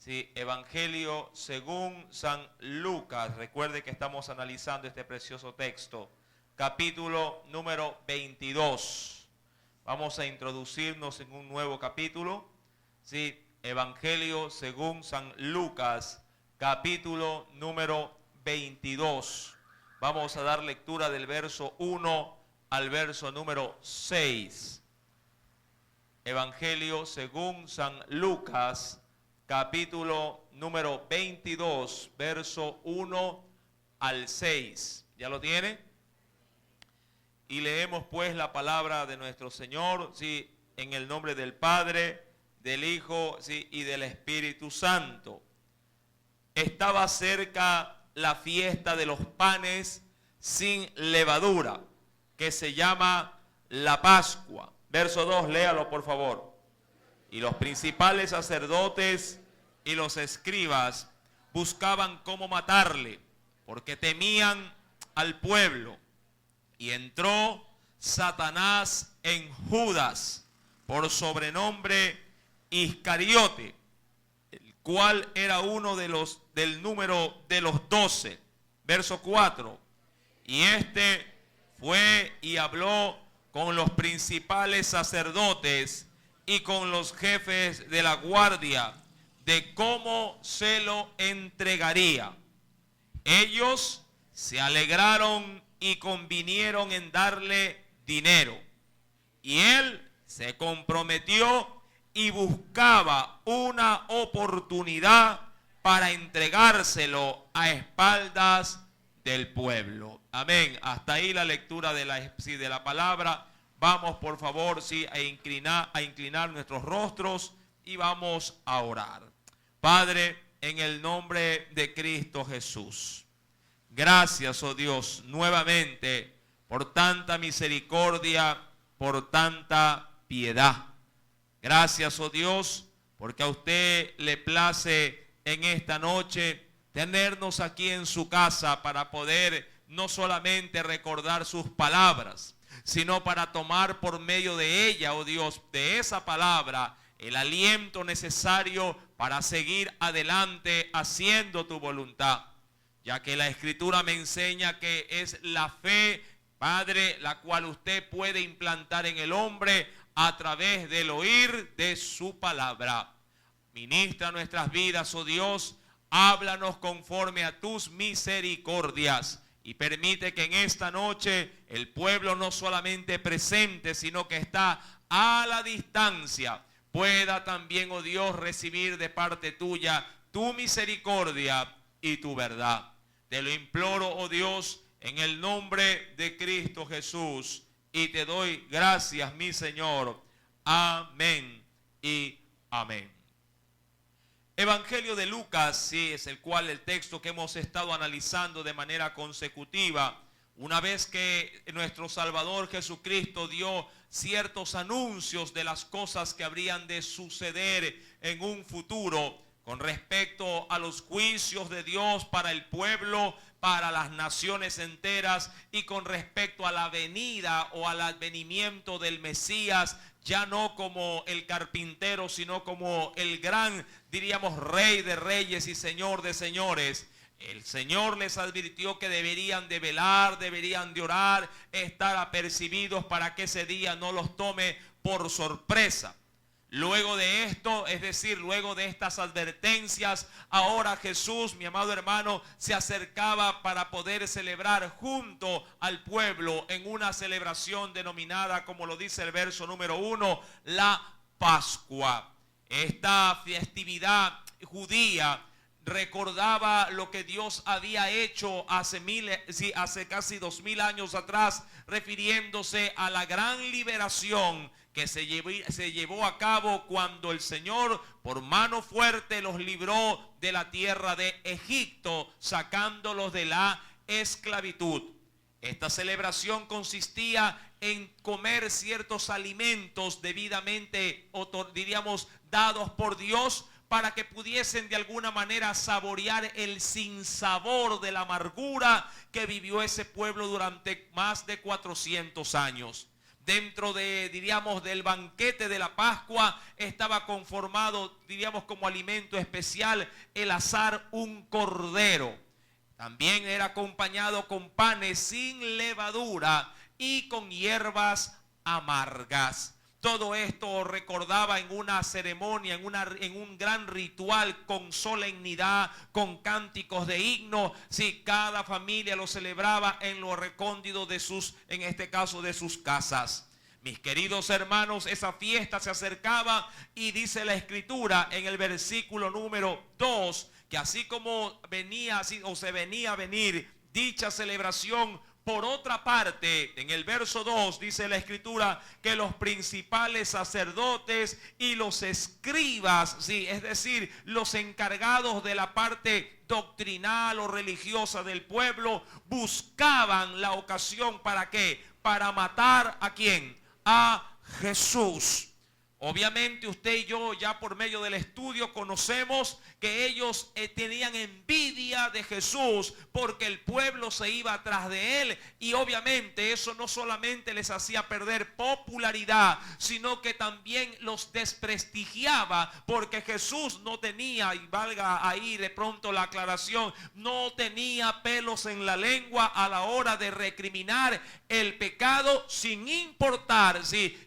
Sí, Evangelio según San Lucas. Recuerde que estamos analizando este precioso texto. Capítulo número 22. Vamos a introducirnos en un nuevo capítulo. Sí, Evangelio según San Lucas, capítulo número 22. Vamos a dar lectura del verso 1 al verso número 6. Evangelio según San Lucas, capítulo número 22, verso 1 al 6. ¿Ya lo tiene? Y leemos pues la palabra de nuestro Señor, sí, en el nombre del Padre, del Hijo, sí, y del Espíritu Santo. Estaba cerca la fiesta de los panes sin levadura, que se llama la Pascua. Verso 2, léalo por favor. Y los principales sacerdotes y los escribas buscaban cómo matarle, porque temían al pueblo. Y entró Satanás en Judas, por sobrenombre Iscariote, el cual era uno del número de los 12. Verso 4. Y este fue y habló con los principales sacerdotes y con los jefes de la guardia de cómo se lo entregaría. Ellos se alegraron y convinieron en darle dinero. Y él se comprometió y buscaba una oportunidad para entregárselo a espaldas del pueblo. Amén. Hasta ahí la lectura de la palabra. Vamos por favor a inclinar nuestros rostros y vamos a orar. Padre, en el nombre de Cristo Jesús, gracias, oh Dios, nuevamente por tanta misericordia, por tanta piedad. Gracias, oh Dios, porque a usted le place en esta noche tenernos aquí en su casa para poder no solamente recordar sus palabras, sino para tomar por medio de ella, oh Dios, de esa palabra, el aliento necesario para seguir adelante haciendo tu voluntad. Ya que la Escritura me enseña que es la fe, Padre, la cual usted puede implantar en el hombre a través del oír de su palabra. Ministra nuestras vidas, oh Dios, háblanos conforme a tus misericordias y permite que en esta noche el pueblo no solamente presente, sino que está a la distancia, pueda también, oh Dios, recibir de parte tuya tu misericordia y tu verdad. Te lo imploro, oh Dios, en el nombre de Cristo Jesús, y te doy gracias, mi Señor. Amén y amén. Evangelio de Lucas, sí, es el texto que hemos estado analizando de manera consecutiva, una vez que nuestro Salvador Jesucristo dio ciertos anuncios de las cosas que habrían de suceder en un futuro con respecto a los juicios de Dios para el pueblo, para las naciones enteras, y con respecto a la venida o al advenimiento del Mesías, ya no como el carpintero, sino como el gran, diríamos, Rey de reyes y Señor de señores. El Señor les advirtió que deberían de velar, deberían de orar, estar apercibidos para que ese día no los tome por sorpresa. Luego de esto, es decir, luego de estas advertencias, ahora Jesús, mi amado hermano, se acercaba para poder celebrar junto al pueblo en una celebración denominada, como lo dice el verso número 1, la Pascua. Esta festividad judía recordaba lo que Dios había hecho hace casi 2000 años atrás, refiriéndose a la gran liberación que se llevó a cabo cuando el Señor por mano fuerte los libró de la tierra de Egipto, sacándolos de la esclavitud. Esta celebración consistía en comer ciertos alimentos debidamente, diríamos, dados por Dios, para que pudiesen de alguna manera saborear el sinsabor de la amargura que vivió ese pueblo durante más de 400 años. Dentro de, diríamos, del banquete de la Pascua estaba conformado, diríamos, como alimento especial el asar un cordero. También era acompañado con panes sin levadura y con hierbas amargas. Todo esto recordaba en una ceremonia, en un gran ritual con solemnidad, con cánticos de himno. Sí, cada familia lo celebraba en lo recóndito de sus, en este caso, de sus casas. Mis queridos hermanos, esa fiesta se acercaba y dice la Escritura en el versículo número 2, que así como venía, o se venía a venir dicha celebración, por otra parte, en el verso 2 dice la Escritura que los principales sacerdotes y los escribas, sí, es decir, los encargados de la parte doctrinal o religiosa del pueblo, buscaban la ocasión ¿para qué? Para matar ¿a quién? A Jesús. Obviamente usted y yo ya por medio del estudio conocemos que ellos tenían envidia de Jesús porque el pueblo se iba atrás de él, y obviamente eso no solamente les hacía perder popularidad, sino que también los desprestigiaba, porque Jesús no tenía, y valga ahí de pronto la aclaración, no tenía pelos en la lengua a la hora de recriminar el pecado, sin importar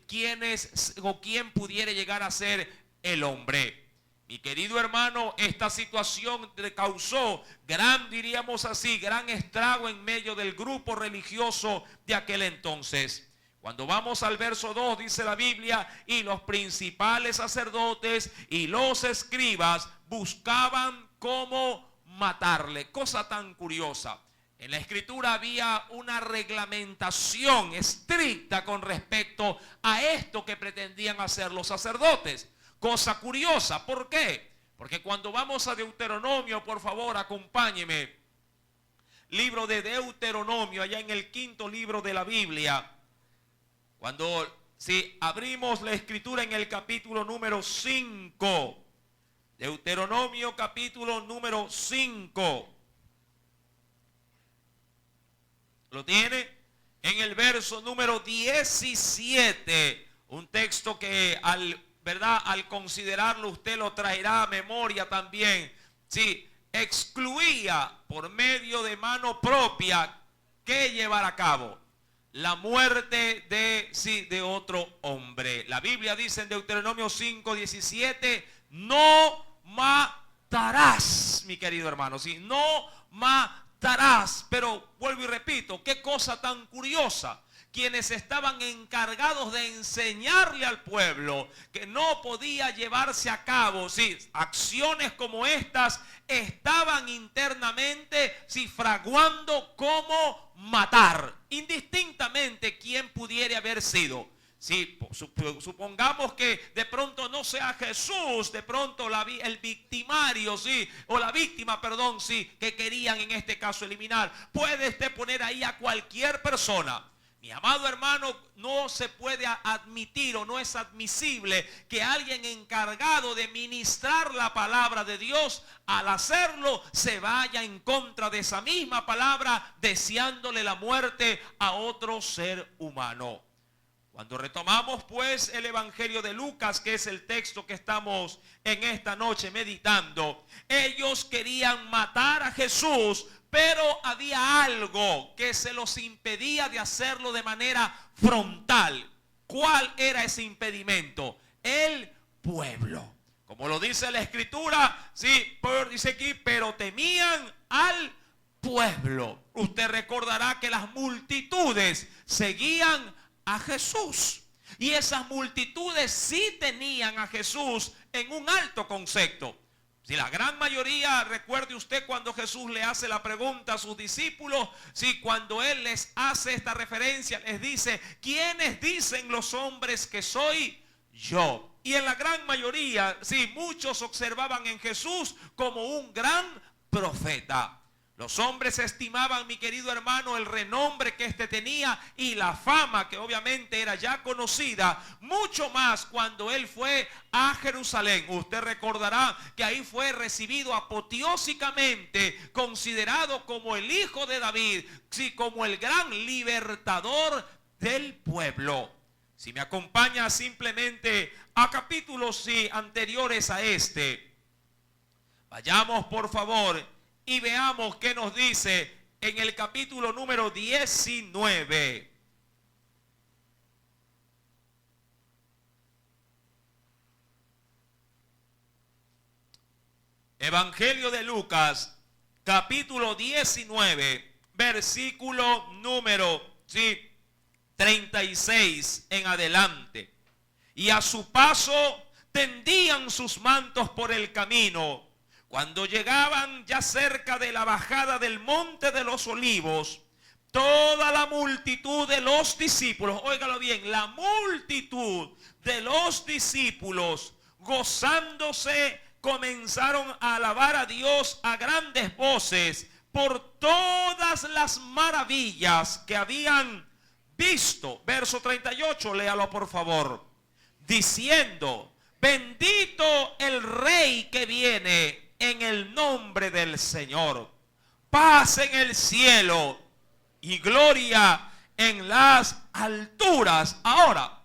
quién es o quién pudiera llegar a ser el hombre. Mi querido hermano, esta situación le causó gran, diríamos así, gran estrago en medio del grupo religioso de aquel entonces. Cuando vamos al verso 2 dice la Biblia, y los principales sacerdotes y los escribas buscaban cómo matarle. Cosa tan curiosa. En la Escritura había una reglamentación estricta con respecto a esto que pretendían hacer los sacerdotes. Cosa curiosa, ¿por qué? Porque cuando vamos a Deuteronomio, por favor, acompáñeme. Libro de Deuteronomio, allá en el 5.º libro de la Biblia. Cuando abrimos la Escritura en el capítulo número 5. Deuteronomio capítulo número 5. ¿Lo tiene? En el verso número 17, un texto que al considerarlo usted lo traerá a memoria también. Sí, excluía por medio de mano propia que llevar a cabo la muerte de otro hombre. La Biblia dice en Deuteronomio 5:17, no matarás, mi querido hermano, no matarás. Pero vuelvo y repito, qué cosa tan curiosa. Quienes estaban encargados de enseñarle al pueblo que no podía llevarse a cabo acciones como estas, estaban internamente fraguando cómo matar, indistintamente quién pudiera haber sido. Supongamos que de pronto no sea Jesús, de pronto el victimario, o la víctima, perdón, que querían en este caso eliminar. Puede usted poner ahí a cualquier persona. Mi amado hermano, no se puede admitir o no es admisible que alguien encargado de ministrar la palabra de Dios, al hacerlo, se vaya en contra de esa misma palabra, deseándole la muerte a otro ser humano. Cuando retomamos pues el Evangelio de Lucas, que es el texto que estamos en esta noche meditando, ellos querían matar a Jesús, pero había algo que se los impedía de hacerlo de manera frontal. ¿Cuál era ese impedimento? El pueblo. Como lo dice la Escritura, dice aquí, pero temían al pueblo. Usted recordará que las multitudes seguían a Jesús. Y esas multitudes sí tenían a Jesús en un alto concepto. La gran mayoría, recuerde usted cuando Jesús le hace la pregunta a sus discípulos, cuando Él les hace esta referencia, les dice, ¿quiénes dicen los hombres que soy yo? Y en la gran mayoría, muchos observaban en Jesús como un gran profeta. Los hombres estimaban, mi querido hermano, el renombre que éste tenía y la fama que obviamente era ya conocida, mucho más cuando él fue a Jerusalén. Usted recordará que ahí fue recibido apoteósicamente, considerado como el hijo de David, como el gran libertador del pueblo. Si me acompaña simplemente a capítulos anteriores a este, vayamos por favor y veamos qué nos dice en el capítulo número 19. Evangelio de Lucas, capítulo 19, versículo número 36 en adelante. Y a su paso tendían sus mantos por el camino. Cuando llegaban ya cerca de la bajada del monte de los olivos, toda la multitud de los discípulos, óigalo bien, la multitud de los discípulos, gozándose, comenzaron a alabar a Dios a grandes voces por todas las maravillas que habían visto. Verso 38, léalo por favor. Diciendo: bendito el Rey que viene en el nombre del Señor. Paz en el cielo y gloria en las alturas. Ahora,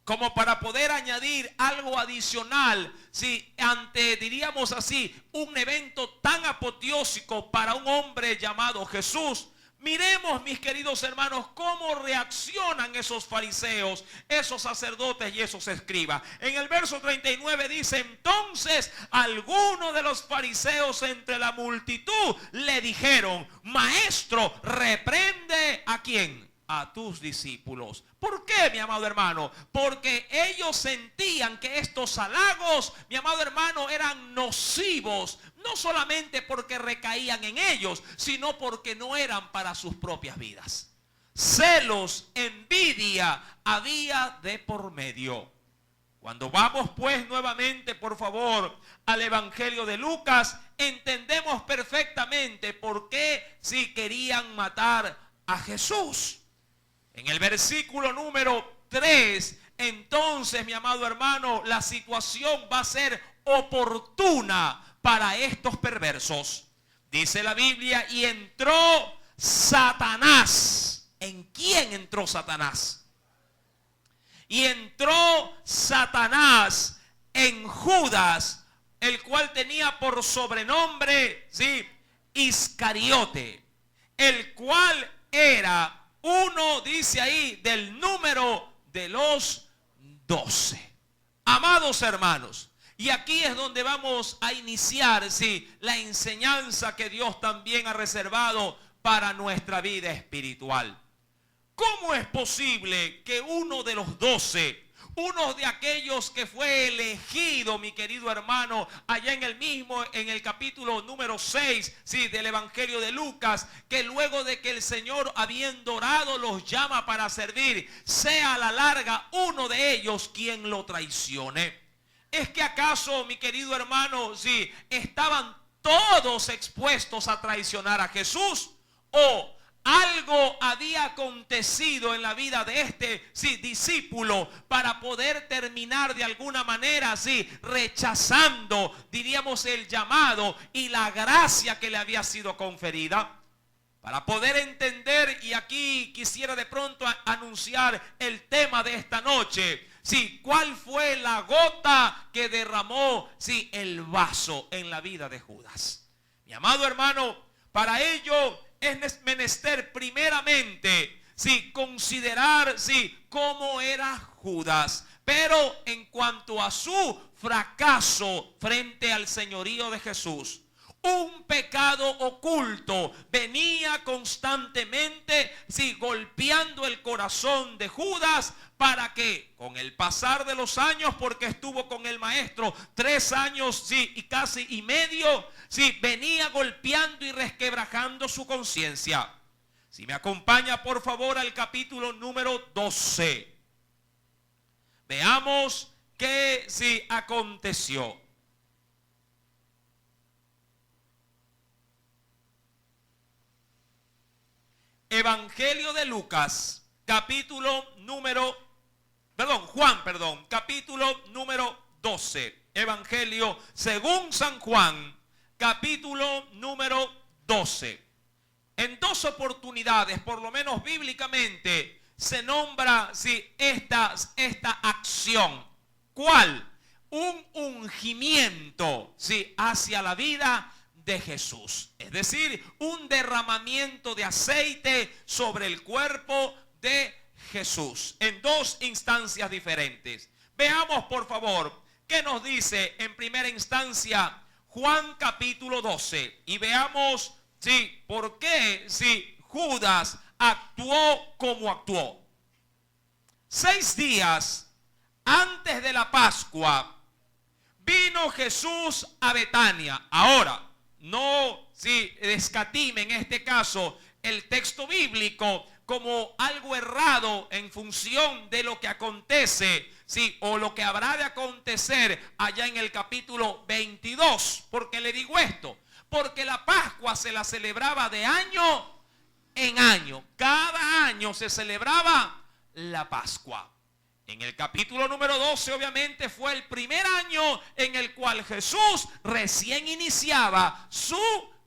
como para poder añadir algo adicional, ante, diríamos así, un evento tan apoteósico para un hombre llamado Jesús, miremos, mis queridos hermanos, cómo reaccionan esos fariseos, esos sacerdotes y esos escribas. En el verso 39 dice: entonces algunos de los fariseos entre la multitud le dijeron: maestro, reprende ¿a quién? A tus discípulos. ¿Por qué, mi amado hermano? Porque ellos sentían que estos halagos, mi amado hermano, eran nocivos, no solamente porque recaían en ellos, sino porque no eran para sus propias vidas. Celos, envidia había de por medio. Cuando vamos pues nuevamente, por favor, al Evangelio de Lucas, entendemos perfectamente por qué querían matar a Jesús. En el versículo número 3, entonces, mi amado hermano, la situación va a ser oportuna para estos perversos. Dice la Biblia: y entró Satanás. ¿En quién entró Satanás? Y entró Satanás en Judas, el cual tenía por sobrenombre, Iscariote, el cual era uno, dice ahí, del número de los 12. Amados hermanos, y aquí es donde vamos a iniciar, la enseñanza que Dios también ha reservado para nuestra vida espiritual. ¿Cómo es posible que uno de los 12, uno de aquellos que fue elegido, mi querido hermano, allá en el capítulo número 6, del Evangelio de Lucas, que luego de que el Señor, habiendo orado, los llama para servir, sea a la larga uno de ellos quien lo traicione? ¿Es que acaso, mi querido hermano, estaban todos expuestos a traicionar a Jesús? ¿O algo había acontecido en la vida de este discípulo para poder terminar de alguna manera rechazando, diríamos, el llamado y la gracia que le había sido conferida? Para poder entender, y aquí quisiera de pronto anunciar el tema de esta noche, ¿cuál fue la gota que derramó el vaso en la vida de Judas? Mi amado hermano, para ello es menester primeramente considerar cómo era Judas. Pero en cuanto a su fracaso frente al señorío de Jesús, un pecado oculto venía constantemente golpeando el corazón de Judas, para que con el pasar de los años, porque estuvo con el maestro 3 años y casi y medio, venía golpeando y resquebrajando su conciencia. Si me acompaña por favor al capítulo número 12, veamos qué aconteció. Evangelio de Lucas, capítulo número, capítulo número 12. Evangelio según San Juan, capítulo número 12. En 2 oportunidades, por lo menos bíblicamente, se nombra esta acción. ¿Cuál? Un ungimiento hacia la vida de Jesús. Es decir, un derramamiento de aceite sobre el cuerpo de Jesús en dos instancias diferentes. Veamos por favor qué nos dice en primera instancia Juan capítulo 12 y veamos por qué Judas actuó como actuó. 6 días antes de la Pascua vino Jesús a Betania. Ahora, no escatime en este caso el texto bíblico como algo errado en función de lo que acontece, o lo que habrá de acontecer allá en el capítulo 22. ¿Por qué le digo esto? Porque la Pascua se la celebraba de año en año. Cada año se celebraba la Pascua. En el capítulo número 12 obviamente fue el primer año en el cual Jesús recién iniciaba su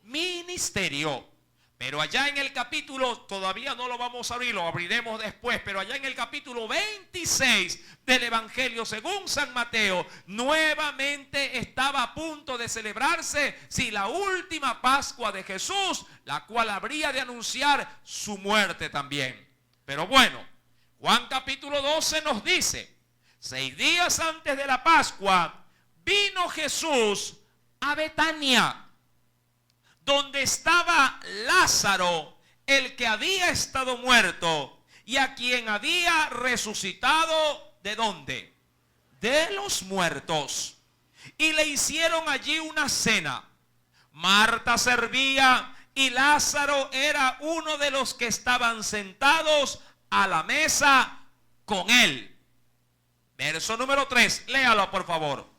ministerio. Pero allá en el capítulo, todavía no lo vamos a abrir, lo abriremos después, pero allá en el capítulo 26 del Evangelio según San Mateo, nuevamente estaba a punto de celebrarse la última Pascua de Jesús, la cual habría de anunciar su muerte también. Pero bueno, Juan capítulo 12 nos dice, 6 días antes de la Pascua, vino Jesús a Betania, donde estaba Lázaro, el que había estado muerto, y a quien había resucitado, ¿de dónde? De los muertos. Y le hicieron allí una cena. Marta servía y Lázaro era uno de los que estaban sentados a la mesa con él. Verso número 3, léalo por favor.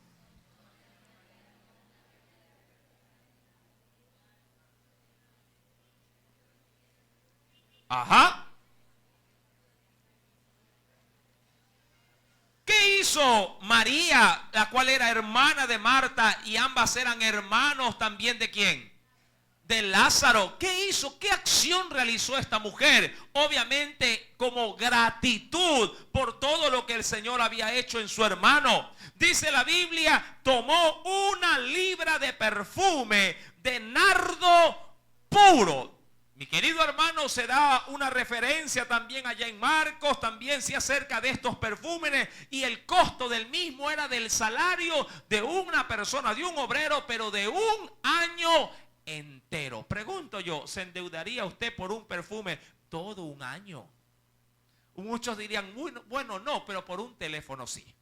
Ajá. ¿Qué hizo María, la cual era hermana de Marta, y ambas eran hermanos también de quién? De Lázaro. ¿Qué hizo? ¿Qué acción realizó esta mujer? Obviamente como gratitud por todo lo que el Señor había hecho en su hermano. Dice la Biblia, tomó 1 libra de perfume de nardo puro. Mi querido hermano, se da una referencia también allá en Marcos, también acerca de estos perfumes, y el costo del mismo era del salario de una persona, de un obrero, pero de un año entero. Pregunto yo, ¿se endeudaría usted por un perfume todo un año? Muchos dirían, bueno, no, pero por un teléfono sí.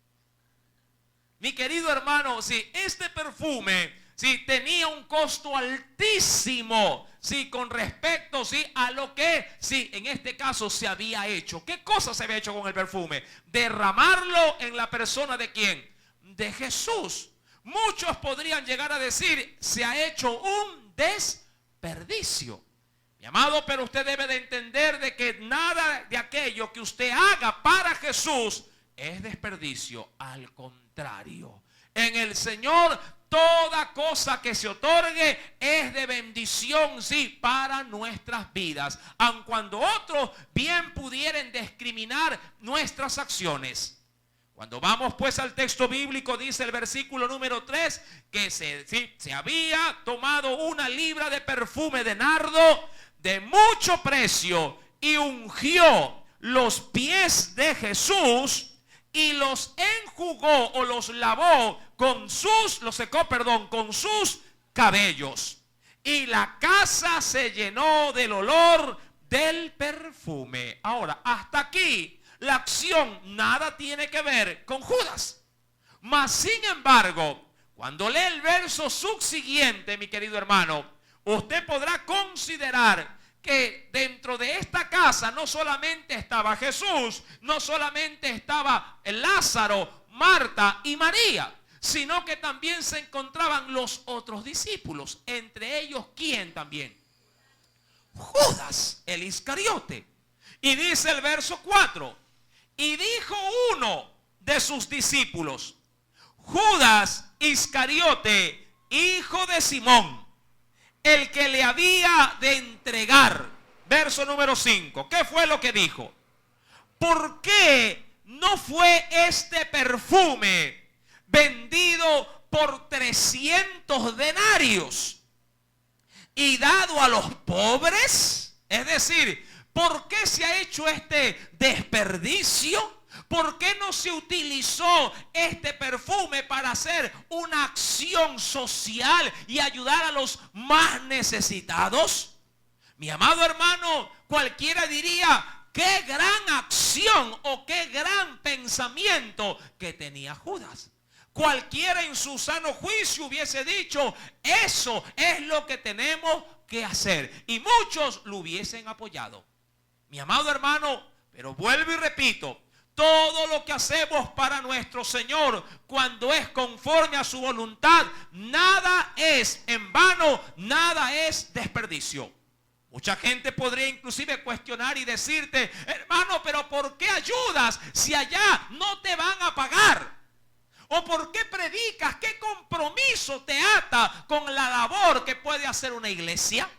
Mi querido hermano, este perfume tenía un costo altísimo, con respecto a lo que en este caso se había hecho. ¿Qué cosa se había hecho con el perfume? Derramarlo en la persona de ¿quién? De Jesús. Muchos podrían llegar a decir, se ha hecho un desperdicio. Mi amado, pero usted debe de entender de que nada de aquello que usted haga para Jesús es desperdicio. Al contrario, en el Señor toda cosa que se otorgue es de bendición, para nuestras vidas, aun cuando otros bien pudieran discriminar nuestras acciones. Cuando vamos pues al texto bíblico, dice el versículo número 3, que se había tomado 1 libra de perfume de nardo de mucho precio y ungió los pies de Jesús y los enjugó o los lavó con sus cabellos. Y la casa se llenó del olor del perfume. Ahora, hasta aquí la acción nada tiene que ver con Judas. Mas, sin embargo, cuando lee el verso subsiguiente, mi querido hermano, usted podrá considerar que dentro de esta casa no solamente estaba Jesús, no solamente estaba Lázaro, Marta y María, sino que también se encontraban los otros discípulos. Entre ellos, ¿quién también? Judas, el Iscariote. Y dice el verso 4, y dijo uno de sus discípulos, Judas Iscariote, hijo de Simón, el que le había de entregar. Verso número 5. ¿Qué fue lo que dijo? ¿por qué no fue este perfume vendido por 300 denarios y dado a los pobres? Es decir, ¿por qué se ha hecho este desperdicio? ¿Por qué no se utilizó este perfume para hacer una acción social y ayudar a los más necesitados? Mi amado hermano, cualquiera diría, qué gran acción o qué gran pensamiento que tenía Judas. Cualquiera en su sano juicio hubiese dicho, eso es lo que tenemos que hacer. Y muchos lo hubiesen apoyado. Mi amado hermano, pero vuelvo y repito, todo lo que hacemos para nuestro Señor, cuando es conforme a su voluntad, nada es en vano, nada es desperdicio. Mucha gente podría inclusive cuestionar y decirte, hermano, pero ¿por qué ayudas si allá no te van a pagar? ¿O por qué predicas? ¿Qué compromiso te ata con la labor que puede hacer una iglesia?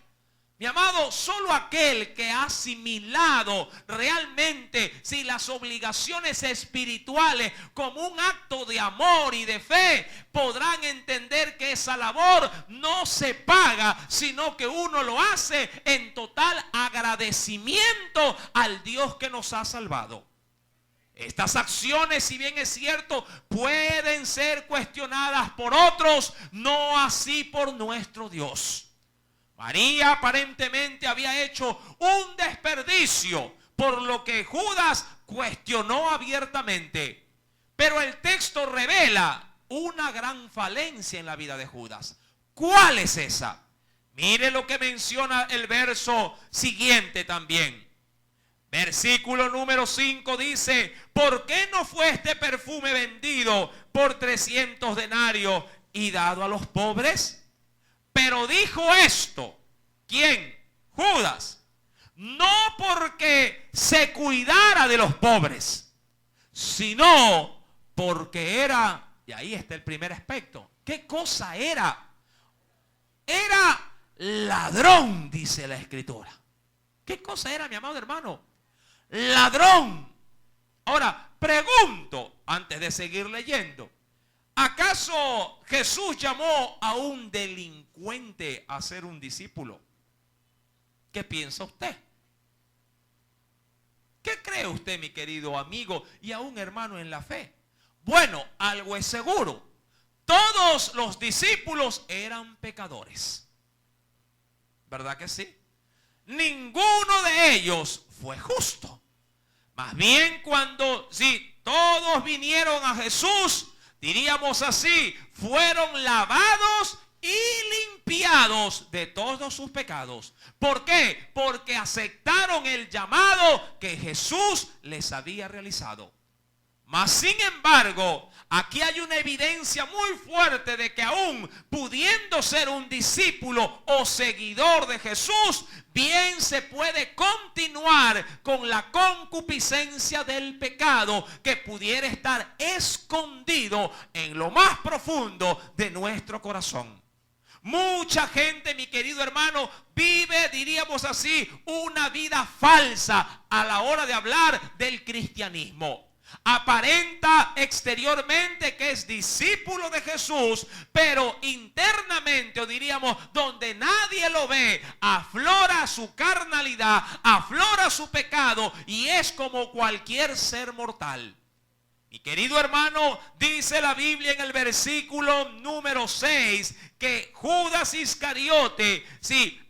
Mi amado, solo aquel que ha asimilado realmente las obligaciones espirituales como un acto de amor y de fe, podrán entender que esa labor no se paga, sino que uno lo hace en total agradecimiento al Dios que nos ha salvado. Estas acciones, si bien es cierto, pueden ser cuestionadas por otros, no así por nuestro Dios. María aparentemente había hecho un desperdicio, por lo que Judas cuestionó abiertamente. Pero el texto revela una gran falencia en la vida de Judas. ¿Cuál es esa? Mire lo que menciona el verso siguiente también. Versículo número 5 dice, ¿por qué no fue este perfume vendido por 300 denarios y dado a los pobres? Pero dijo esto, ¿quién? Judas. No porque se cuidara de los pobres, sino porque era, y ahí está el primer aspecto. ¿Qué cosa era? Era ladrón, dice la Escritura. ¿Qué cosa era, mi amado hermano? Ladrón. Ahora, pregunto, antes de seguir leyendo, ¿acaso Jesús llamó a un delincuente a ser un discípulo? ¿Qué piensa usted? ¿Qué cree usted, mi querido amigo y aún hermano en la fe? Bueno, algo es seguro. Todos los discípulos eran pecadores. ¿Verdad que sí? Ninguno de ellos fue justo. Más bien cuando todos vinieron a Jesús, diríamos así, fueron lavados y limpiados de todos sus pecados. ¿Por qué? Porque aceptaron el llamado que Jesús les había realizado. Mas sin embargo, aquí hay una evidencia muy fuerte de que aún pudiendo ser un discípulo o seguidor de Jesús, bien se puede continuar con la concupiscencia del pecado que pudiera estar escondido en lo más profundo de nuestro corazón. Mucha gente, mi querido hermano, vive, diríamos así, una vida falsa a la hora de hablar del cristianismo. Aparenta exteriormente que es discípulo de Jesús, pero internamente, o diríamos donde nadie lo ve, aflora su carnalidad, aflora su pecado y es como cualquier ser mortal. Mi querido hermano, dice la Biblia en el versículo número 6 que Judas Iscariote,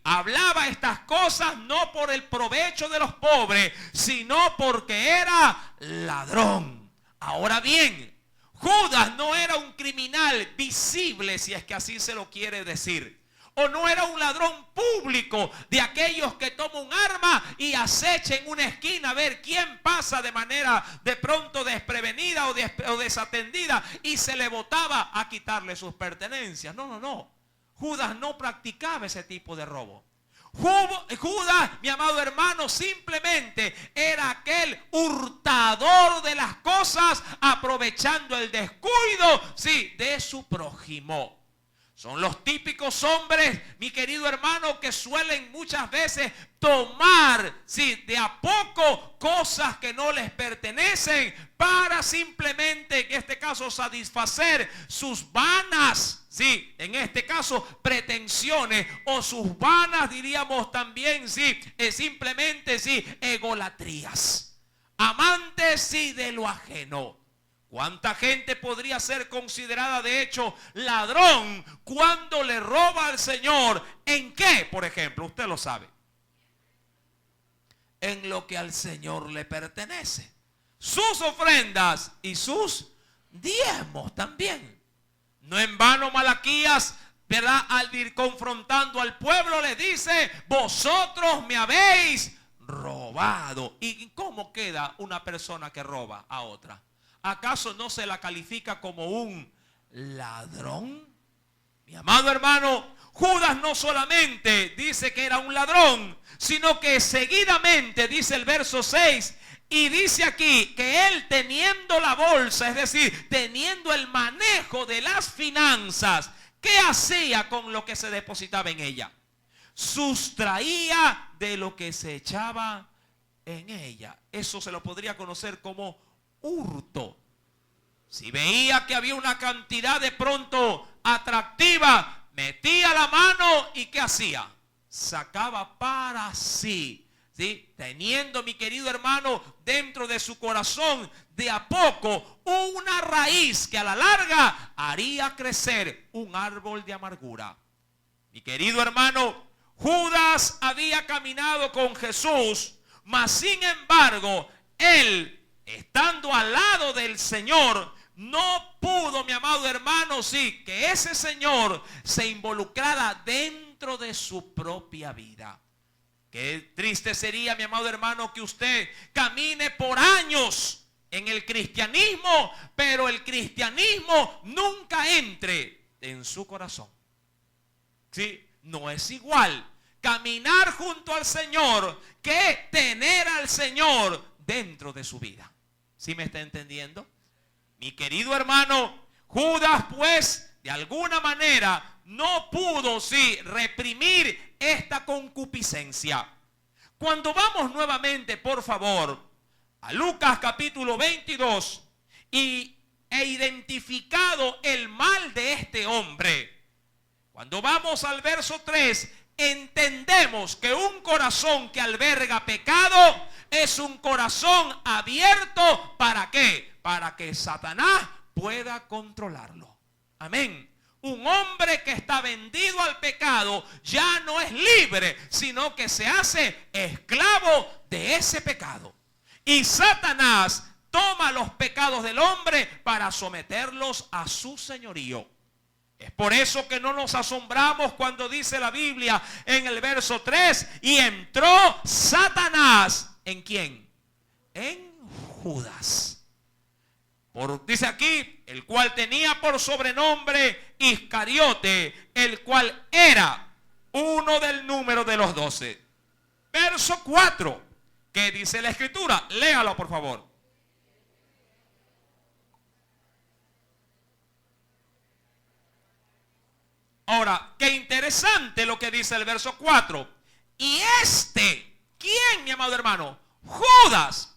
hablaba estas cosas no por el provecho de los pobres, sino porque era ladrón. Ahora bien, Judas no era un criminal visible, si es que así se lo quiere decir. O no era un ladrón público de aquellos que toman un arma y acecha en una esquina a ver quién pasa de manera de pronto desprevenida o desatendida y se le botaba a quitarle sus pertenencias. No. Judas no practicaba ese tipo de robo. Judas, mi amado hermano, simplemente era aquel hurtador de las cosas aprovechando el descuido, de su prójimo. Son los típicos hombres, mi querido hermano, que suelen muchas veces tomar, sí, de a poco cosas que no les pertenecen para simplemente, en este caso, satisfacer sus vanas, sí, en este caso, pretensiones o sus vanas, diríamos también, sí, simplemente, sí, egolatrías. Amantes, sí, de lo ajeno. ¿Cuánta gente podría ser considerada de hecho ladrón cuando le roba al Señor? ¿En qué, por ejemplo? Usted lo sabe. En lo que al Señor le pertenece. Sus ofrendas y sus diezmos también. No en vano Malaquías, ¿verdad?, al ir confrontando al pueblo le dice: vosotros me habéis robado. ¿Y cómo queda una persona que roba a otra? ¿Acaso no se la califica como un ladrón? Mi amado hermano, Judas no solamente dice que era un ladrón, sino que seguidamente dice el verso 6, y dice aquí que él, teniendo la bolsa, es decir, teniendo el manejo de las finanzas, ¿qué hacía con lo que se depositaba en ella? Sustraía de lo que se echaba en ella. Eso se lo podría conocer como hurto. Si veía que había una cantidad de pronto atractiva, metía la mano y ¿qué hacía? Sacaba para sí, ¿sí? Teniendo, mi querido hermano, dentro de su corazón de a poco una raíz que a la larga haría crecer un árbol de amargura. Mi querido hermano, Judas había caminado con Jesús, mas sin embargo, él, estando al lado del Señor, no pudo, mi amado hermano, sí, que ese Señor se involucrara dentro de su propia vida. Qué triste sería, mi amado hermano, que usted camine por años en el cristianismo, pero el cristianismo nunca entre en su corazón. Sí, no es igual caminar junto al Señor que tener al Señor dentro de su vida. ¿Sí me está entendiendo? Mi querido hermano, Judas pues de alguna manera no pudo, sí, reprimir esta concupiscencia. Cuando vamos nuevamente, por favor, a Lucas capítulo 22 e identificado el mal de este hombre, cuando vamos al verso 3, entendemos que un corazón que alberga pecado es un corazón abierto. ¿Para qué? Para que Satanás pueda controlarlo. Amén. Un hombre que está vendido al pecado ya no es libre, sino que se hace esclavo de ese pecado. Y Satanás toma los pecados del hombre para someterlos a su señorío. Es por eso que no nos asombramos cuando dice la Biblia en el verso 3, y entró Satanás, ¿en quién? En Judas. Dice aquí, el cual tenía por sobrenombre Iscariote, el cual era uno del número de los 12. Verso 4, ¿qué dice la Escritura? Léalo, por favor. Ahora, qué interesante lo que dice el verso 4. Y ¿quién, mi amado hermano? Judas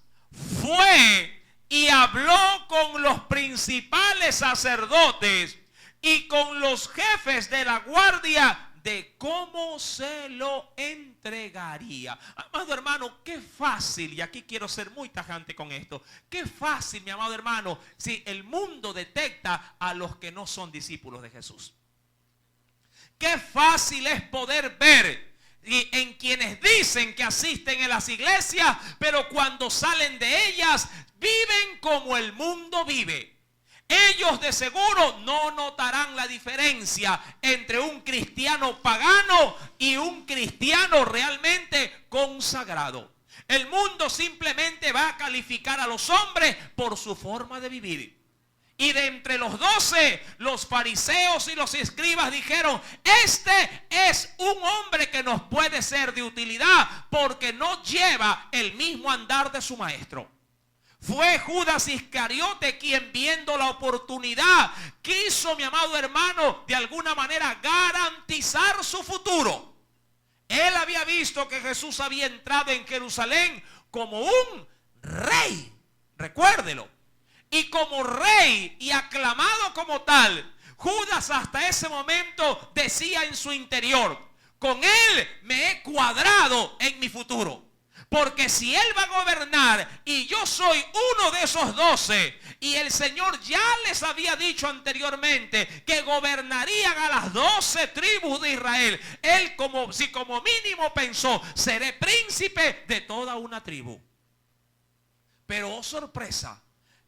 fue y habló con los principales sacerdotes y con los jefes de la guardia de cómo se lo entregaría. Amado hermano, qué fácil, y aquí quiero ser muy tajante con esto, qué fácil, mi amado hermano, si el mundo detecta a los que no son discípulos de Jesús. Qué fácil es poder ver en quienes dicen que asisten a las iglesias, pero cuando salen de ellas viven como el mundo vive. Ellos de seguro no notarán la diferencia entre un cristiano pagano y un cristiano realmente consagrado. El mundo simplemente va a calificar a los hombres por su forma de vivir. Y de entre los 12, los fariseos y los escribas dijeron: este es un hombre que nos puede ser de utilidad porque no lleva el mismo andar de su maestro. Fue Judas Iscariote quien, viendo la oportunidad, quiso, mi amado hermano, de alguna manera garantizar su futuro. Él había visto que Jesús había entrado en Jerusalén como un rey, recuérdelo, y como rey y aclamado como tal. Judas hasta ese momento decía en su interior: con él me he cuadrado en mi futuro. Porque si él va a gobernar y yo soy uno de esos 12, y el Señor ya les había dicho anteriormente que gobernarían a las 12 tribus de Israel, él como mínimo pensó: seré príncipe de toda una tribu. Pero oh sorpresa,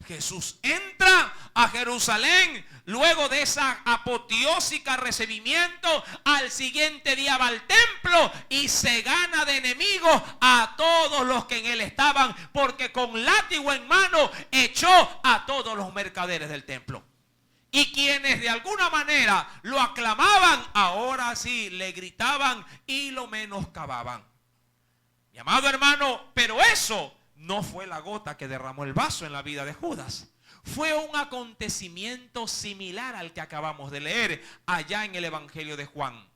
Jesús entra a Jerusalén luego de esa apoteósica recibimiento. Al siguiente día va al templo y se gana de enemigos a todos los que en él estaban, porque con látigo en mano echó a todos los mercaderes del templo. Y quienes de alguna manera lo aclamaban, ahora sí le gritaban y lo menoscababan. Mi amado hermano, pero eso no fue la gota que derramó el vaso en la vida de Judas. Fue un acontecimiento similar al que acabamos de leer allá en el Evangelio de Juan.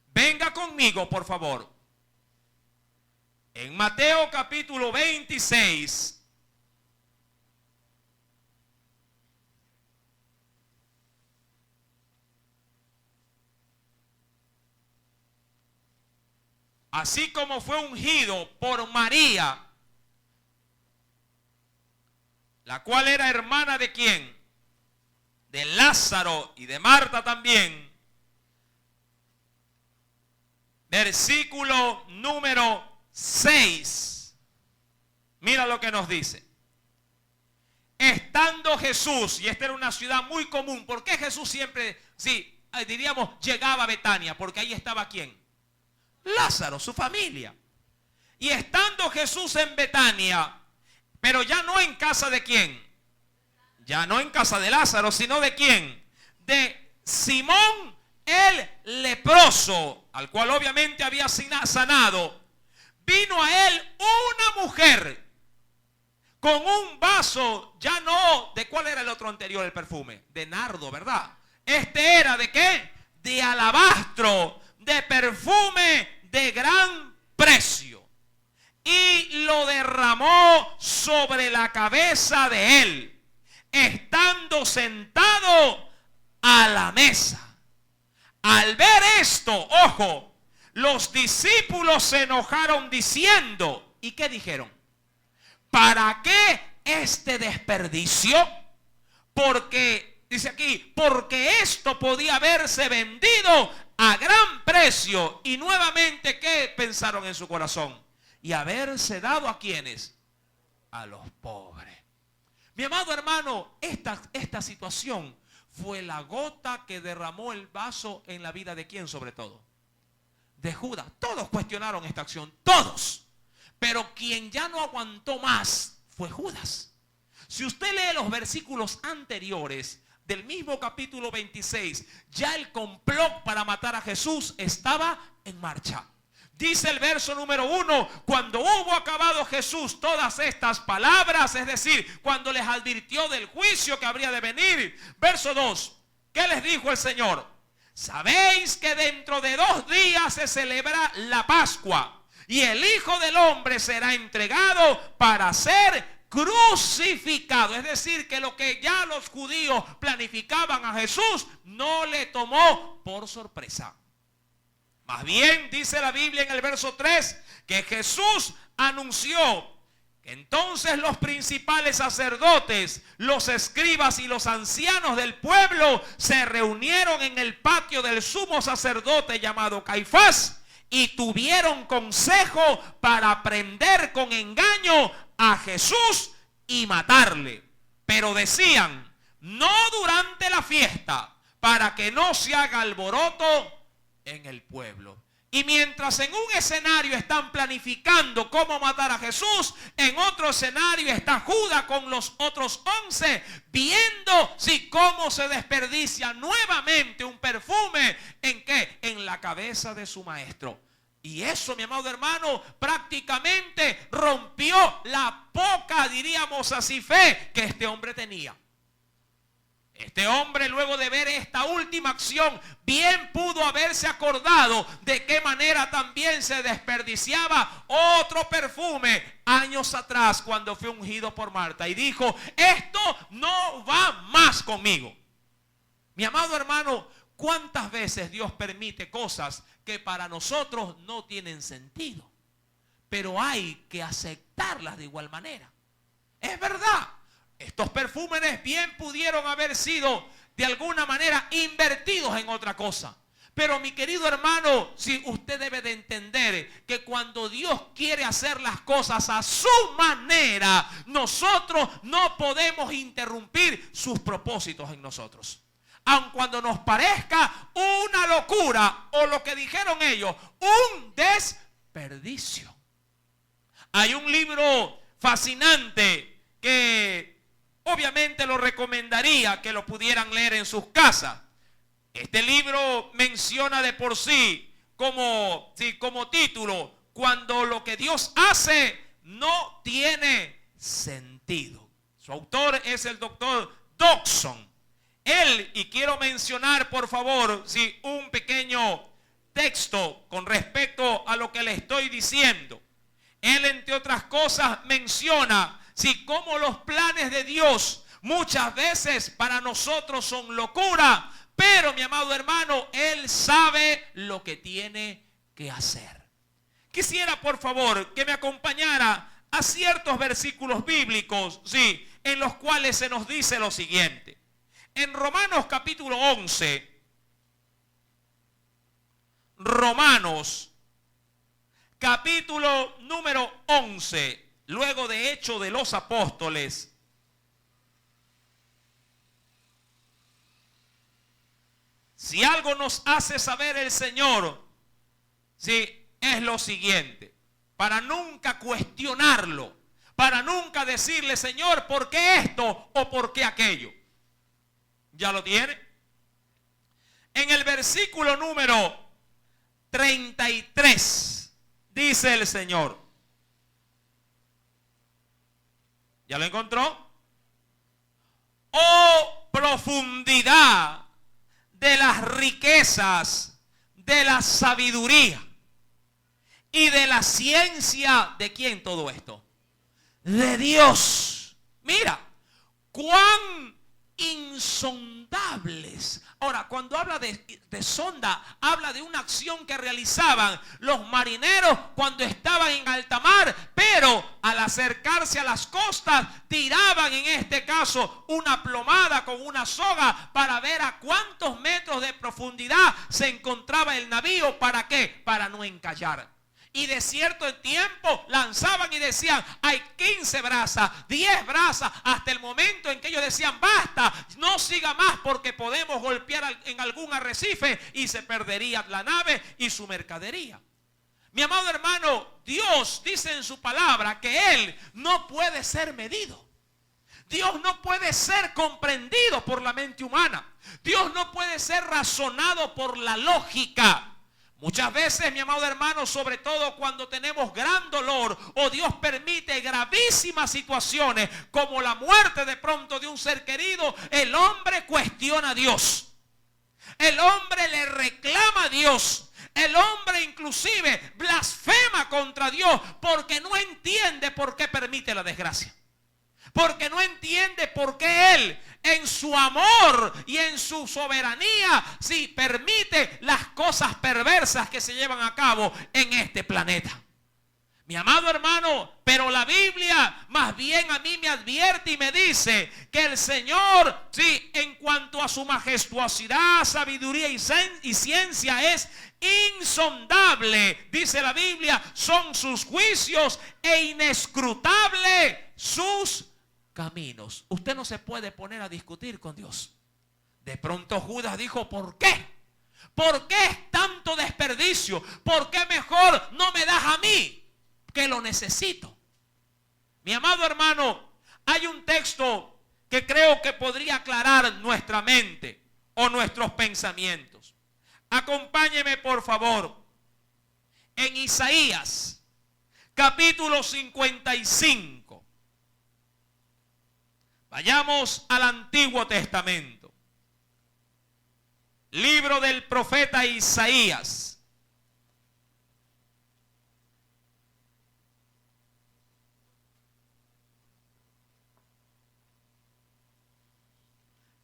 Venga conmigo, por favor. En Mateo capítulo 26. Así como fue ungido por María, la cual era hermana de ¿quién? De Lázaro y de Marta también. Versículo número 6. Mira lo que nos dice. Estando Jesús, y esta era una ciudad muy común. ¿Por qué Jesús siempre, diríamos, llegaba a Betania? Porque ahí estaba ¿quién? Lázaro, su familia. Y estando Jesús en Betania, pero ya no en casa de quién, ya no en casa de Lázaro, sino de quién, de Simón el leproso, al cual obviamente había sanado. Vino a él una mujer con un vaso, ya no, ¿de cuál era el otro anterior, el perfume? De nardo, ¿verdad? Este era ¿de qué? De alabastro, de perfume de gran precio. Y lo derramó sobre la cabeza de él, estando sentado a la mesa. Al ver esto, ojo, los discípulos se enojaron diciendo, ¿y qué dijeron? ¿Para qué este desperdicio? Porque, dice aquí, porque esto podía haberse vendido a gran precio. Y nuevamente, ¿qué pensaron en su corazón? Y haberse dado ¿a quiénes? A los pobres. Mi amado hermano, esta situación fue la gota que derramó el vaso en la vida de ¿quién sobre todo? De Judas. Todos cuestionaron esta acción, todos. Pero quien ya no aguantó más fue Judas. Si usted lee los versículos anteriores del mismo capítulo 26, ya el complot para matar a Jesús estaba en marcha. Dice el verso número 1, cuando hubo acabado Jesús todas estas palabras, es decir, cuando les advirtió del juicio que habría de venir. Verso 2, ¿qué les dijo el Señor? Sabéis que dentro de 2 días se celebra la Pascua y el Hijo del Hombre será entregado para ser crucificado. Es decir, que lo que ya los judíos planificaban a Jesús no le tomó por sorpresa. Más bien dice la Biblia en el verso 3 que Jesús anunció que entonces los principales sacerdotes, los escribas y los ancianos del pueblo se reunieron en el patio del sumo sacerdote llamado Caifás y tuvieron consejo para prender con engaño a Jesús y matarle. Pero decían, no durante la fiesta, para que no se haga alboroto en el pueblo. Y mientras en un escenario están planificando cómo matar a Jesús, en otro escenario está Judas con los otros 11 viendo cómo se desperdicia nuevamente un perfume en ¿qué? En la cabeza de su maestro. Y eso, mi amado hermano, prácticamente rompió la poca, diríamos así, fe que este hombre tenía. Este hombre, luego de ver esta última acción, bien pudo haberse acordado de qué manera también se desperdiciaba otro perfume años atrás cuando fue ungido por Marta. Y dijo, esto no va más conmigo. Mi amado hermano, ¿cuántas veces Dios permite cosas que para nosotros no tienen sentido? Pero hay que aceptarlas de igual manera. Es verdad. Estos perfúmenes bien pudieron haber sido de alguna manera invertidos en otra cosa. Pero mi querido hermano, si usted debe de entender que cuando Dios quiere hacer las cosas a su manera, nosotros no podemos interrumpir sus propósitos en nosotros. Aun cuando nos parezca una locura o lo que dijeron ellos, un desperdicio. Hay un libro fascinante que obviamente lo recomendaría que lo pudieran leer en sus casas. Este libro menciona de por sí como título, cuando lo que Dios hace no tiene sentido. Su autor es el doctor Dodson. Él, y quiero mencionar por favor, un pequeño texto con respecto a lo que le estoy diciendo. Él, entre otras cosas, menciona cómo los planes de Dios muchas veces para nosotros son locura, pero mi amado hermano, Él sabe lo que tiene que hacer. Quisiera por favor que me acompañara a ciertos versículos bíblicos, en los cuales se nos dice lo siguiente. En Romanos capítulo 11, Romanos capítulo número 11, luego de Hechos de los Apóstoles, si algo nos hace saber el Señor, es lo siguiente, para nunca cuestionarlo, para nunca decirle, Señor, ¿por qué esto o por qué aquello? ¿Ya lo tiene? En el versículo número 33 dice el Señor. ¿Ya lo encontró? Oh, profundidad de las riquezas, de la sabiduría y de la ciencia. ¿De quién todo esto? De Dios. Mira, cuán insondables. Ahora, cuando habla de sonda, habla de una acción que realizaban los marineros cuando estaban en alta mar, pero al acercarse a las costas, tiraban en este caso una plomada con una soga para ver a cuántos metros de profundidad se encontraba el navío. ¿Para qué? Para no encallar. Y de cierto tiempo lanzaban y decían, hay 15 brazas, 10 brazas, hasta el momento en que ellos decían, basta, no siga más porque podemos golpear en algún arrecife y se perdería la nave y su mercadería. Mi amado hermano, Dios dice en su palabra que Él no puede ser medido. Dios no puede ser comprendido por la mente humana. Dios no puede ser razonado por la lógica. Muchas veces, mi amado hermano, sobre todo cuando tenemos gran dolor o Dios permite gravísimas situaciones como la muerte de pronto de un ser querido, el hombre cuestiona a Dios. El hombre le reclama a Dios. El hombre inclusive blasfema contra Dios porque no entiende por qué permite la desgracia. Porque no entiende por qué Él, en su amor y en su soberanía, permite las cosas perversas que se llevan a cabo en este planeta. Mi amado hermano, pero la Biblia más bien a mí me advierte y me dice que el Señor, en cuanto a su majestuosidad, sabiduría y ciencia es insondable. Dice la Biblia, son sus juicios e inescrutable sus caminos. Usted no se puede poner a discutir con Dios. De pronto Judas dijo, ¿por qué? ¿Por qué es tanto desperdicio? ¿Por qué mejor no me das a mí que lo necesito? Mi amado hermano, hay un texto que creo que podría aclarar nuestra mente o nuestros pensamientos. Acompáñeme por favor en Isaías, capítulo 55. Vayamos al Antiguo Testamento. Libro del profeta Isaías.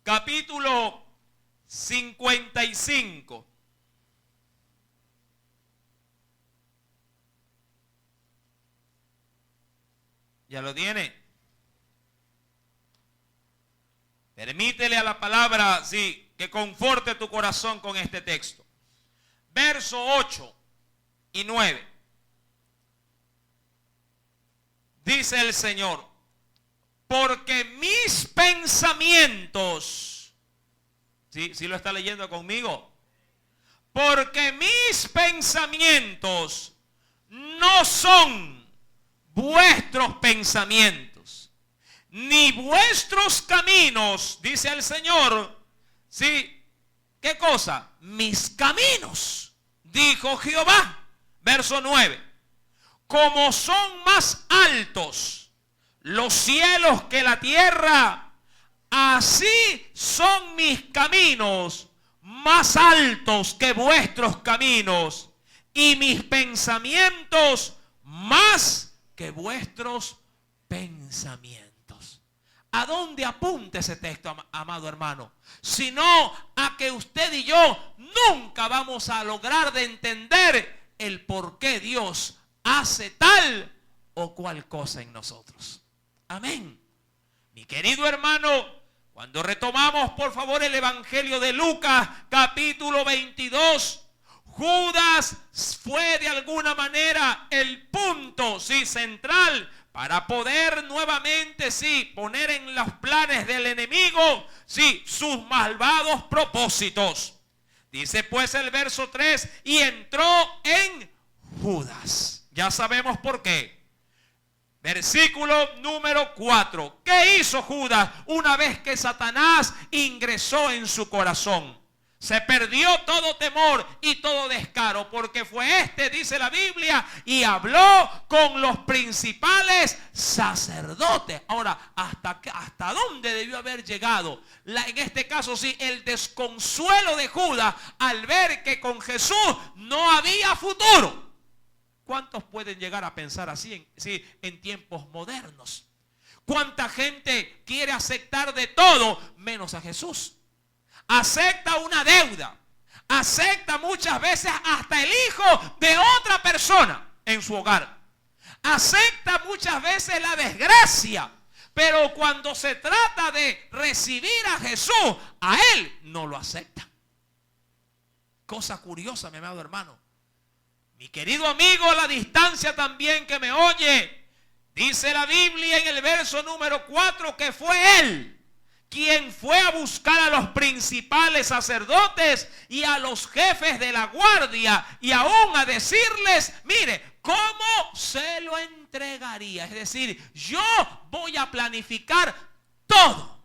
Capítulo 55. ¿Ya lo tiene? Permítele a la palabra, sí, que conforte tu corazón con este texto. Verso 8 y 9. Dice el Señor: porque mis pensamientos, ¿sí lo está leyendo conmigo? Porque mis pensamientos no son vuestros pensamientos, ni vuestros caminos, dice el Señor. ¿Sí? ¿Qué cosa? Mis caminos, dijo Jehová. Verso 9. Como son más altos los cielos que la tierra, así son mis caminos más altos que vuestros caminos, y mis pensamientos más que vuestros pensamientos. ¿A dónde apunta ese texto, amado hermano? Sino a que usted y yo nunca vamos a lograr de entender el por qué Dios hace tal o cual cosa en nosotros. Amén. Mi querido hermano, cuando retomamos por favor el Evangelio de Lucas, capítulo 22, Judas fue de alguna manera el punto, sí, central para poder nuevamente, sí, poner en los planes del enemigo, sí, sus malvados propósitos. Dice pues el verso 3, y entró en Judas. Ya sabemos por qué. Versículo número 4. ¿Qué hizo Judas una vez que Satanás ingresó en su corazón? Se perdió todo temor y todo descaro, porque fue dice la Biblia, y habló con los principales sacerdotes. Ahora, ¿hasta dónde debió haber llegado? En este caso sí, el desconsuelo de Judas al ver que con Jesús no había futuro. ¿Cuántos pueden llegar a pensar así en tiempos modernos? ¿Cuánta gente quiere aceptar de todo menos a Jesús? Acepta una deuda, acepta muchas veces hasta el hijo de otra persona en su hogar, acepta muchas veces la desgracia, pero cuando se trata de recibir a Jesús, a Él no lo acepta. Cosa curiosa, mi amado hermano. Mi querido amigo a la distancia también que me oye, dice la Biblia en el verso número 4 que fue Él quien fue a buscar a los principales sacerdotes y a los jefes de la guardia y aún a decirles, mire, ¿cómo se lo entregaría? Es decir, yo voy a planificar todo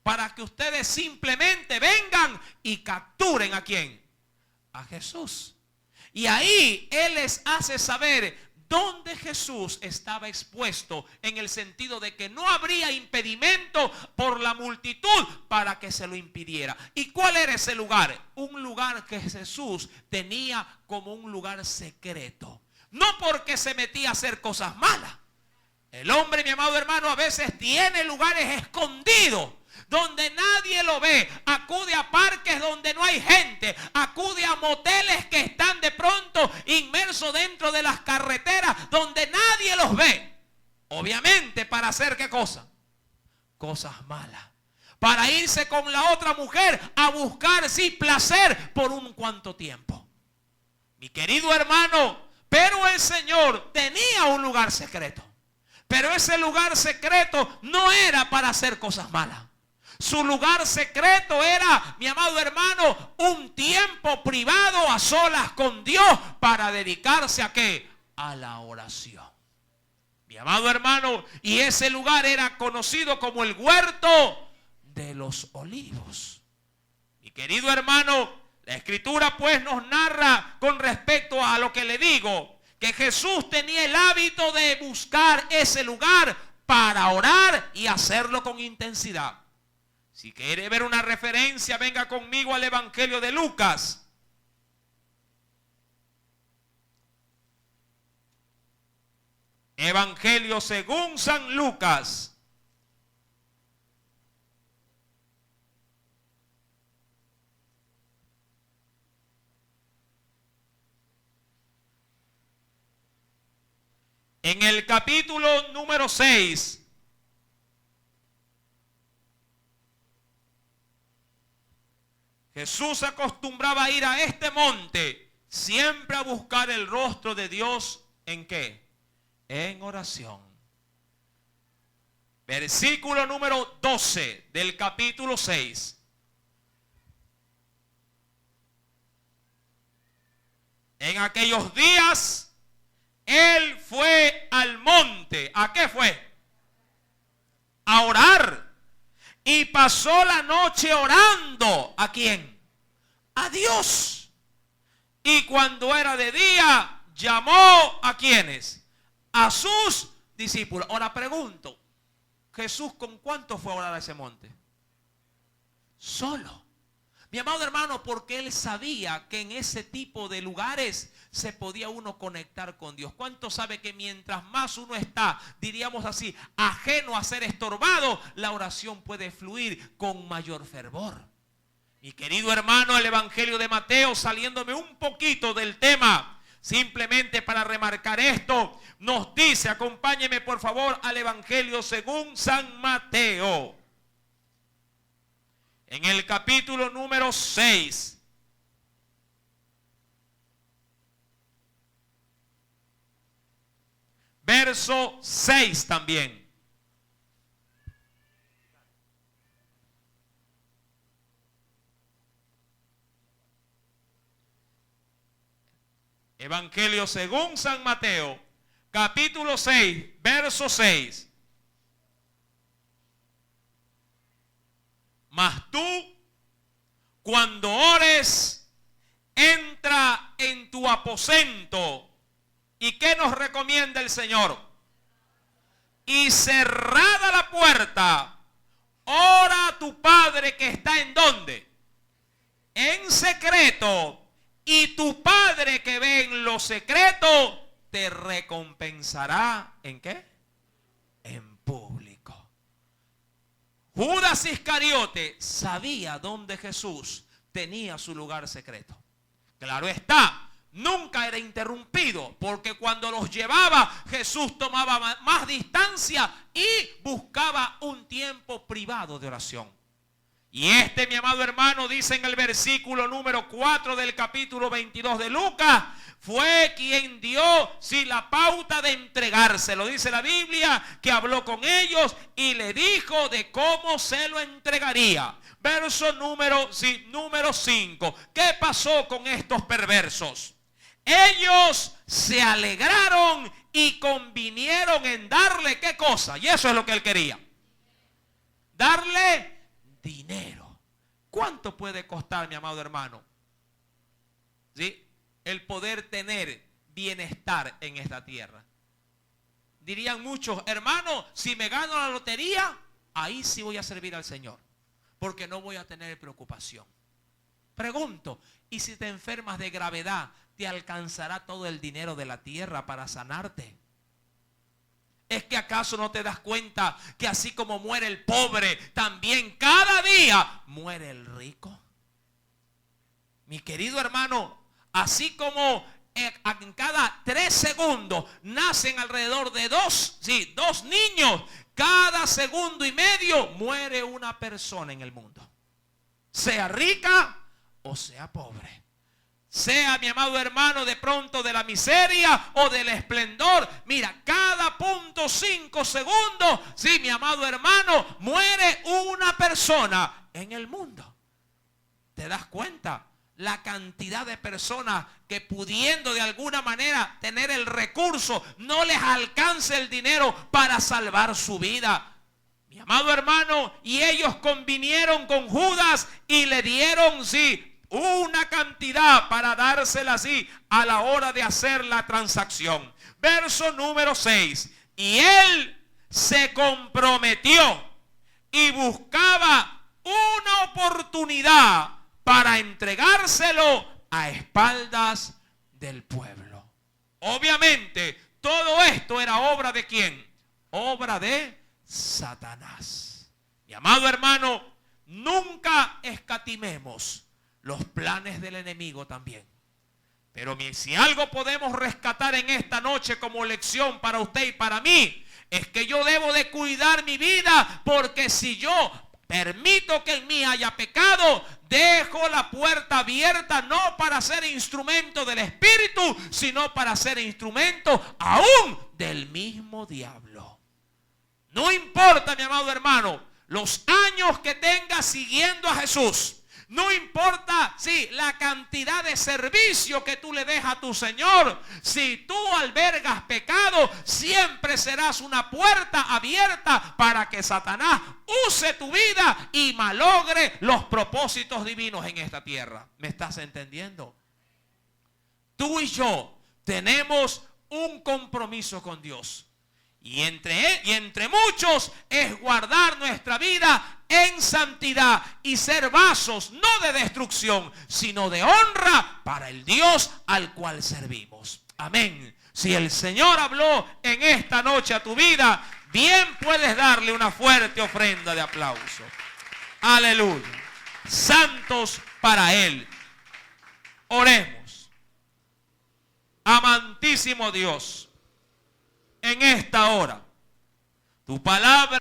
para que ustedes simplemente vengan y capturen ¿a quién? A Jesús. Y ahí Él les hace saber dónde Jesús estaba expuesto, en el sentido de que no habría impedimento por la multitud para que se lo impidiera. ¿Y cuál era ese lugar? Un lugar que Jesús tenía como un lugar secreto. No porque se metía a hacer cosas malas. El hombre, mi amado hermano, a veces tiene lugares escondidos donde nadie lo ve, acude a parques donde no hay gente, acude a moteles que están de pronto inmersos dentro de las carreteras donde nadie los ve. Obviamente, ¿para hacer qué cosa? Cosas malas. Para irse con la otra mujer a buscar, sí, placer por un cuanto tiempo. Mi querido hermano, pero el Señor tenía un lugar secreto. Pero ese lugar secreto no era para hacer cosas malas. Su lugar secreto era, mi amado hermano, un tiempo privado a solas con Dios para dedicarse ¿a qué? A la oración. Mi amado hermano, y ese lugar era conocido como el huerto de los olivos. Mi querido hermano, La Escritura pues nos narra con respecto a lo que le digo, que Jesús tenía el hábito de buscar ese lugar para orar y hacerlo con intensidad. Si quiere ver una referencia, venga conmigo al Evangelio de Lucas. Evangelio según San Lucas. En el capítulo número 6, Jesús acostumbraba a ir a este monte siempre a buscar el rostro de Dios. ¿En qué? En oración. Versículo número 12 del capítulo 6. En aquellos días Él fue al monte. ¿A qué fue? A orar. Y pasó la noche orando. ¿A quién? A Dios. Y cuando era de día, llamó ¿a quiénes? A sus discípulos. Ahora pregunto, ¿Jesús con cuánto fue a orar a ese monte? Solo. Mi amado hermano, porque Él sabía que en ese tipo de lugares se podía uno conectar con Dios. ¿Cuánto sabe que mientras más uno está, diríamos así, ajeno a ser estorbado, la oración puede fluir con mayor fervor? Mi querido hermano, el Evangelio de Mateo, saliéndome un poquito del tema, simplemente para remarcar esto, nos dice, acompáñeme por favor al Evangelio según San Mateo. En el capítulo número 6. Verso 6 también. Evangelio según San Mateo, capítulo 6, verso 6. Mas tú, cuando ores, entra en tu aposento. ¿Y qué nos recomienda el Señor? Y cerrada la puerta, ora a tu Padre que está ¿en dónde? En secreto. Y tu Padre que ve en lo secreto, te recompensará. ¿En qué? En público. Judas Iscariote sabía dónde Jesús tenía su lugar secreto. Claro está, nunca era interrumpido, porque cuando los llevaba, Jesús tomaba más distancia y buscaba un tiempo privado de oración. Y mi amado hermano, dice en el versículo número 4 del capítulo 22 de Lucas, fue quien dio la pauta de entregarse. Lo dice la Biblia, que habló con ellos y le dijo de cómo se lo entregaría. Verso número 5. ¿Qué pasó con estos perversos? Ellos se alegraron y convinieron en darle ¿qué cosa? Y eso es lo que él quería. Darle dinero. ¿Cuánto puede costar, mi amado hermano? ¿Sí? El poder tener bienestar en esta tierra. Dirían muchos, hermano, si me gano la lotería, ahí sí voy a servir al Señor, porque no voy a tener preocupación. Pregunto, ¿y si te enfermas de gravedad, te alcanzará todo el dinero de la tierra para sanarte? ¿Es que acaso no te das cuenta que así como muere el pobre, también cada día muere el rico? Mi querido hermano, así como en cada 3 segundos nacen alrededor de 2 niños, cada segundo y medio muere una persona en el mundo. Sea rica o sea pobre. Sea, mi amado hermano, de pronto de la miseria o del esplendor. Mira, cada 0.5 segundos, sí, mi amado hermano, muere una persona en el mundo. ¿Te das cuenta? La cantidad de personas que pudiendo de alguna manera tener el recurso, no les alcance el dinero para salvar su vida. Mi amado hermano, y ellos convinieron con Judas y le dieron, una cantidad para dársela así a la hora de hacer la transacción. Verso número 6. Y él se comprometió y buscaba una oportunidad para entregárselo a espaldas del pueblo. Obviamente, todo esto era obra de ¿quién? Obra de Satanás. Mi amado hermano, nunca escatimemos los planes del enemigo también. Pero si algo podemos rescatar en esta noche como lección para usted y para mí, es que yo debo de cuidar mi vida, porque si yo permito que en mí haya pecado, dejo la puerta abierta no para ser instrumento del Espíritu, sino para ser instrumento aún del mismo diablo. No importa, mi amado hermano, los años que tengas siguiendo a Jesús. No importa, la cantidad de servicio que tú le des a tu Señor. Si tú albergas pecado, siempre serás una puerta abierta para que Satanás use tu vida y malogre los propósitos divinos en esta tierra. ¿Me estás entendiendo? Tú y yo tenemos un compromiso con Dios. Y entre muchos es guardar nuestra vida en santidad y ser vasos no de destrucción, sino de honra para el Dios al cual servimos. Amén. Si el Señor habló en esta noche a tu vida, bien puedes darle una fuerte ofrenda de aplauso. Aleluya. Santos para Él. Oremos. Amantísimo Dios, en esta hora, tu palabra